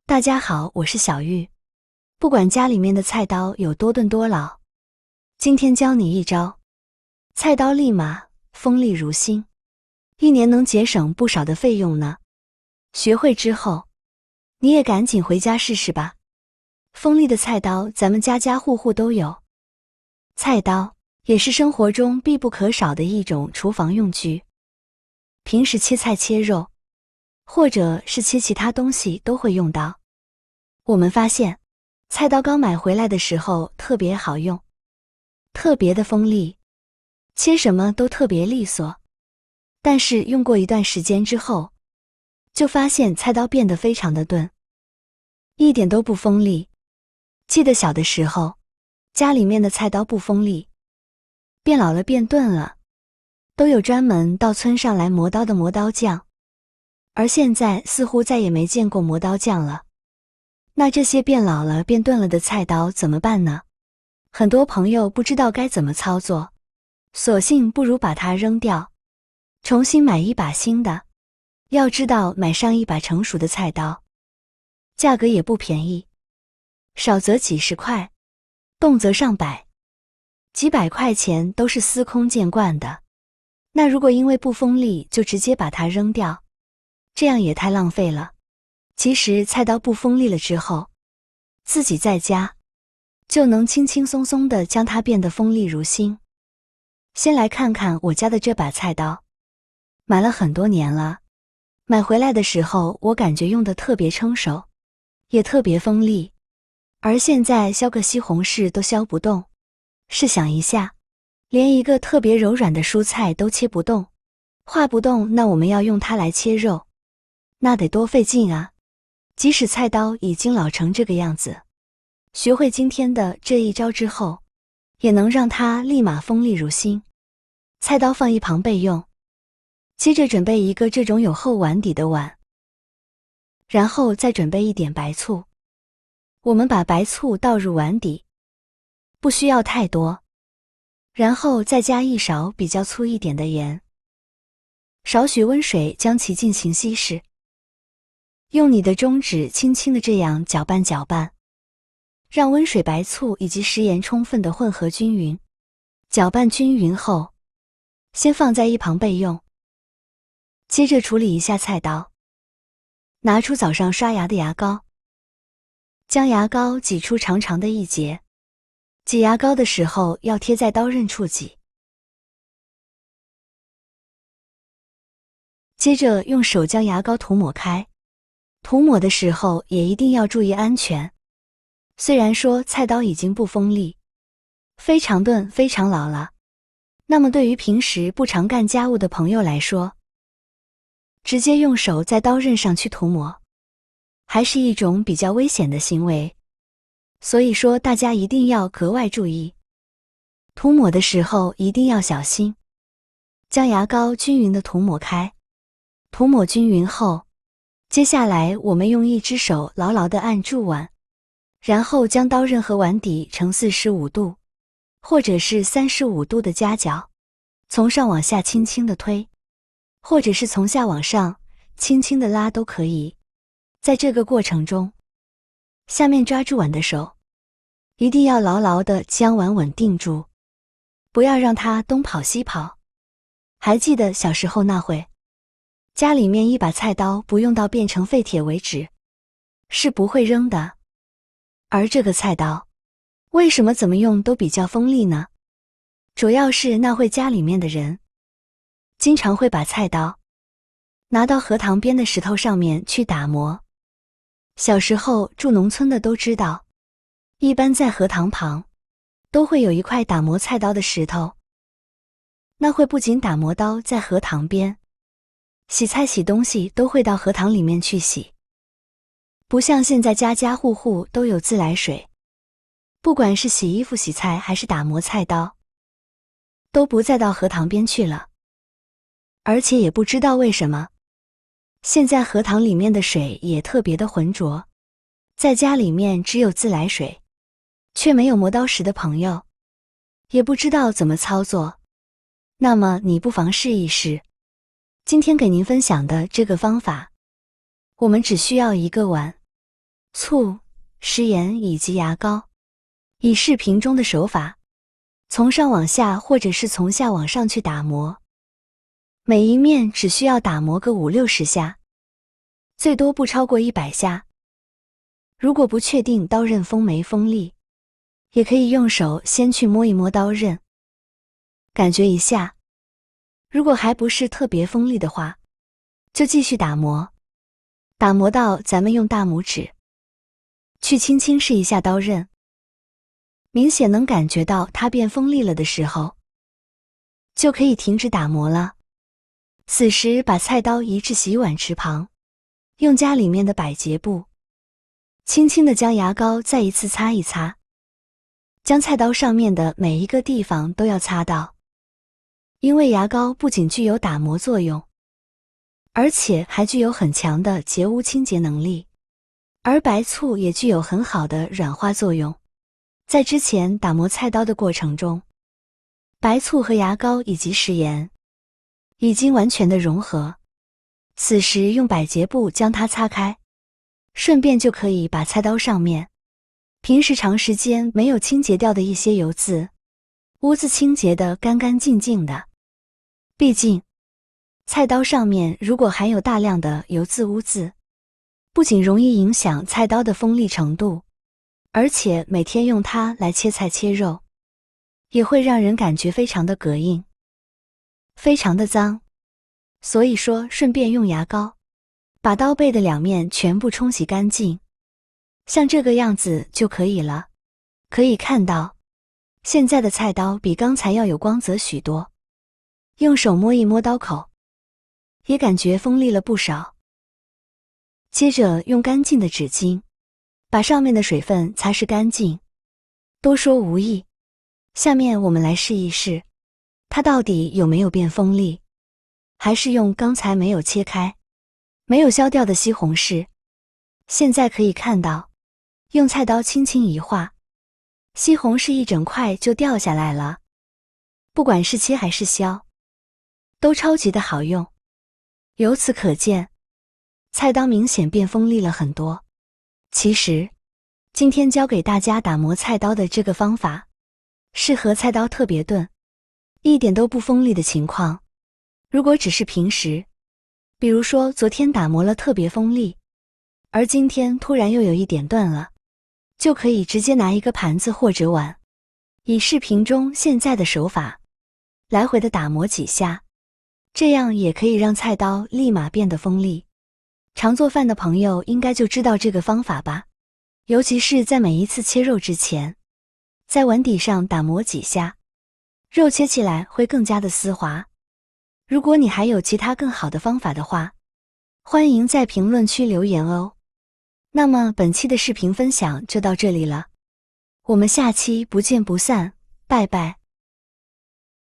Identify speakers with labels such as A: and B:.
A: 大家好，我是小玉。不管家里面的菜刀有多钝多老，今天教你一招，菜刀立马锋利如新，一年能节省不少的费用呢。学会之后，你也赶紧回家试试吧。锋利的菜刀咱们家家户户都有，菜刀也是生活中必不可少的一种厨房用具，平时切菜切肉，或者是切其他东西都会用到。我们发现，菜刀刚买回来的时候特别好用，特别的锋利，切什么都特别利索。但是用过一段时间之后，就发现菜刀变得非常的钝，一点都不锋利。记得小的时候，家里面的菜刀不锋利，变老了变钝了，都有专门到村上来磨刀的磨刀匠，而现在似乎再也没见过磨刀匠了。那这些变老了变钝了的菜刀怎么办呢？很多朋友不知道该怎么操作，索性不如把它扔掉，重新买一把新的。要知道买上一把成熟的菜刀，价格也不便宜，少则几十块，动则上百，几百块钱都是司空见惯的。那如果因为不锋利就直接把它扔掉，这样也太浪费了。其实菜刀不锋利了之后，自己在家就能轻轻松松地将它变得锋利如新。先来看看我家的这把菜刀，买了很多年了，买回来的时候我感觉用得特别称手，也特别锋利，而现在削个西红柿都削不动。试想一下，连一个特别柔软的蔬菜都切不动，划不动，那我们要用它来切肉，那得多费劲啊！即使菜刀已经老成这个样子，学会今天的这一招之后，也能让它立马锋利如新。菜刀放一旁备用，接着准备一个这种有厚碗底的碗，然后再准备一点白醋。我们把白醋倒入碗底，不需要太多，然后再加一勺比较粗一点的盐，少许温水将其进行稀释。用你的中指轻轻地这样搅拌搅拌，让温水、白醋以及食盐充分的混合均匀。搅拌均匀后，先放在一旁备用。接着处理一下菜刀，拿出早上刷牙的牙膏，将牙膏挤出长长的一截，挤牙膏的时候要贴在刀刃处挤。接着用手将牙膏涂抹开，涂抹的时候也一定要注意安全。虽然说菜刀已经不锋利，非常钝，非常老了，那么对于平时不常干家务的朋友来说，直接用手在刀刃上去涂抹，还是一种比较危险的行为。所以说大家一定要格外注意，涂抹的时候一定要小心，将牙膏均匀地涂抹开。涂抹均匀后，接下来我们用一只手牢牢地按住碗，然后将刀刃和碗底呈45度或者是35度的夹角，从上往下轻轻地推，或者是从下往上轻轻地拉都可以。在这个过程中，下面抓住碗的手一定要牢牢地将碗稳定住，不要让它东跑西跑。还记得小时候那会，家里面一把菜刀不用到变成废铁为止，是不会扔的。而这个菜刀为什么怎么用都比较锋利呢？主要是那会家里面的人经常会把菜刀拿到河塘边的石头上面去打磨。小时候住农村的都知道，一般在河塘旁都会有一块打磨菜刀的石头，那会不仅打磨刀在河塘边，洗菜洗东西都会到河塘里面去洗。不像现在家家户户都有自来水，不管是洗衣服、洗菜还是打磨菜刀，都不再到河塘边去了。而且也不知道为什么，现在河塘里面的水也特别的浑浊，在家里面只有自来水，却没有磨刀石的朋友，也不知道怎么操作。那么你不妨试一试。今天给您分享的这个方法，我们只需要一个碗，醋、食盐以及牙膏。以视频中的手法，从上往下或者是从下往上去打磨，每一面只需要打磨个50-60下，最多不超过100下。如果不确定刀刃锋没锋利，也可以用手先去摸一摸刀刃，感觉一下。如果还不是特别锋利的话，就继续打磨，打磨到咱们用大拇指去轻轻试一下刀刃，明显能感觉到它变锋利了的时候，就可以停止打磨了。此时把菜刀移至洗碗池旁，用家里面的百洁布，轻轻地将牙膏再一次擦一擦，将菜刀上面的每一个地方都要擦到。因为牙膏不仅具有打磨作用，而且还具有很强的洁污清洁能力，而白醋也具有很好的软化作用。在之前打磨菜刀的过程中，白醋和牙膏以及食盐已经完全的融合，此时用百洁布将它擦开，顺便就可以把菜刀上面平时长时间没有清洁掉的一些油渍、污渍清洁得干干净净的。毕竟菜刀上面如果含有大量的油渍污渍，不仅容易影响菜刀的锋利程度，而且每天用它来切菜切肉，也会让人感觉非常的膈应，非常的脏。所以说顺便用牙膏把刀背的两面全部冲洗干净，像这个样子就可以了。可以看到，现在的菜刀比刚才要有光泽许多，用手摸一摸刀口，也感觉锋利了不少。接着用干净的纸巾把上面的水分擦拭干净。多说无益，下面我们来试一试，它到底有没有变锋利。还是用刚才没有切开、没有削掉的西红柿。现在可以看到，用菜刀轻轻一划，西红柿一整块就掉下来了。不管是切还是削，都超级的好用。由此可见，菜刀明显变锋利了很多。其实，今天教给大家打磨菜刀的这个方法，适合菜刀特别钝、一点都不锋利的情况。如果只是平时，比如说昨天打磨了特别锋利，而今天突然又有一点钝了，就可以直接拿一个盘子或者碗，以视频中现在的手法，来回的打磨几下，这样也可以让菜刀立马变得锋利。常做饭的朋友应该就知道这个方法吧，尤其是在每一次切肉之前，在碗底上打磨几下，肉切起来会更加的丝滑。如果你还有其他更好的方法的话，欢迎在评论区留言哦。那么本期的视频分享就到这里了，我们下期不见不散，拜拜。